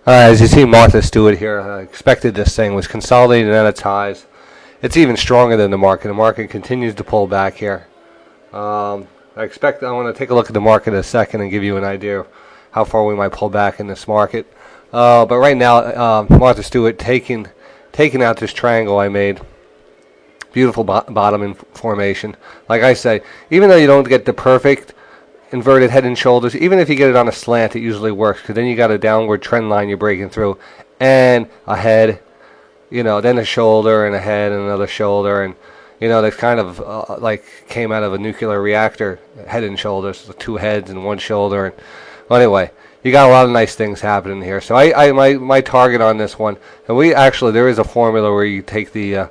As you see, Martha Stewart here. I expected this thing was consolidating at its highs. It's even stronger than the market. The market continues to pull back here. I want to take a look at the market in a second and give you an idea of how far we might pull back in this market. But right now, Martha Stewart taking out this triangle I made. Beautiful bottom in formation. Like I say, even though you don't get the perfect inverted head and shoulders, even if you get it on a slant, it usually works, because then you got a downward trend line you're breaking through, and a head, then a shoulder and a head and another shoulder, and that's kind of like came out of a nuclear reactor, head and shoulders, so 2 heads and 1 shoulder. And well, anyway, you got a lot of nice things happening here. So my target on this one, and there is a formula where you take the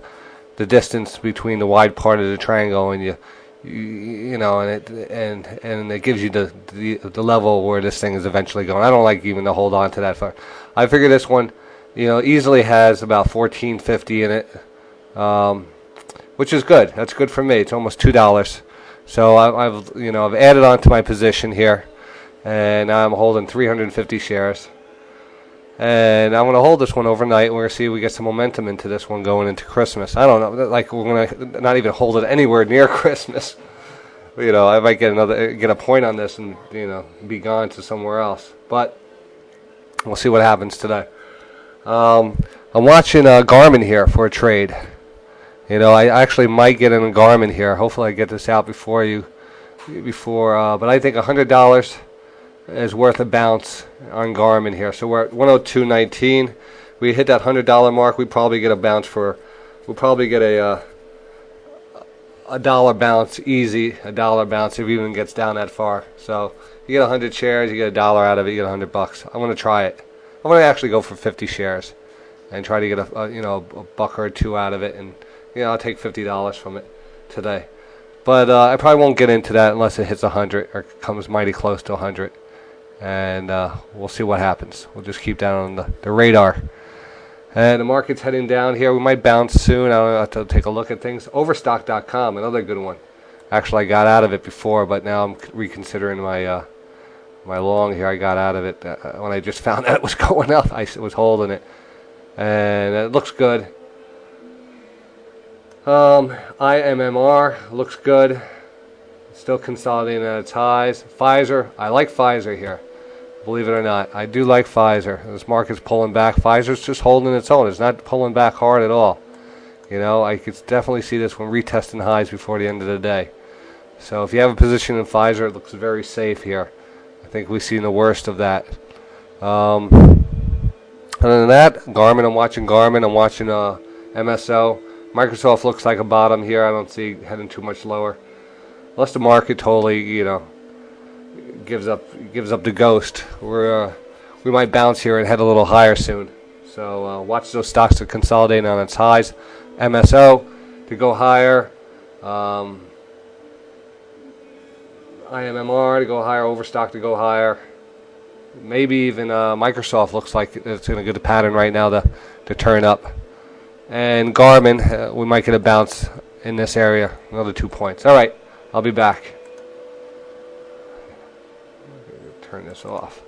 distance between the wide part of the triangle, and and it gives you the level where this thing is eventually going. I don't like even to hold on to that far. I figure this one, easily has about 14.50 in it, which is good. That's good for me. It's almost $2. So I've added on to my position here, and I'm holding 350 shares. And I'm going to hold this one overnight. We're going to see if we get some momentum into this one going into Christmas. I don't know. Like, we're going to not even hold it anywhere near Christmas. I might get a point on this and, be gone to somewhere else. But we'll see what happens today. I'm watching Garmin here for a trade. I actually might get in a Garmin here. Hopefully I get this out before. But I think $100 is worth a bounce on Garmin here. So we're at 102.19. We hit that $100 mark. We probably get a bounce we'll probably get a dollar bounce easy. A dollar bounce if it even gets down that far. So you get 100 shares, you get $1 out of it, you get $100. I'm going to try it. I'm going to actually go for 50 shares and try to get a buck or two out of it, and I'll take $50 from it today. But I probably won't get into that unless it hits 100 or comes mighty close to 100. And we'll see what happens. We'll just keep that on the radar. And the market's heading down here. We might bounce soon. I'll have to take a look at things. Overstock.com, another good one. Actually, I got out of it before, but now I'm reconsidering my long here. I got out of it when I just found out it was going up. I was holding it. And it looks good. IMMR looks good. Still consolidating at its highs. Pfizer, I like Pfizer here. Believe it or not, I do like Pfizer. This market's pulling back. Pfizer's just holding its own. It's not pulling back hard at all. I could definitely see this one retesting highs before the end of the day. So if you have a position in Pfizer, it looks very safe here. I think we've seen the worst of that. Other than that, Garmin, I'm watching Garmin. I'm watching MSO. Microsoft looks like a bottom here. I don't see it heading too much lower. Unless the market totally, gives up the ghost. We might bounce here and head a little higher soon. So watch those stocks to consolidate on its highs. MSO to go higher. IMMR to go higher. Overstock to go higher. Maybe even Microsoft looks like it's in a good pattern right now to turn up. And Garmin, we might get a bounce in this area. Another 2 points. All right. I'll be back. Turn this off.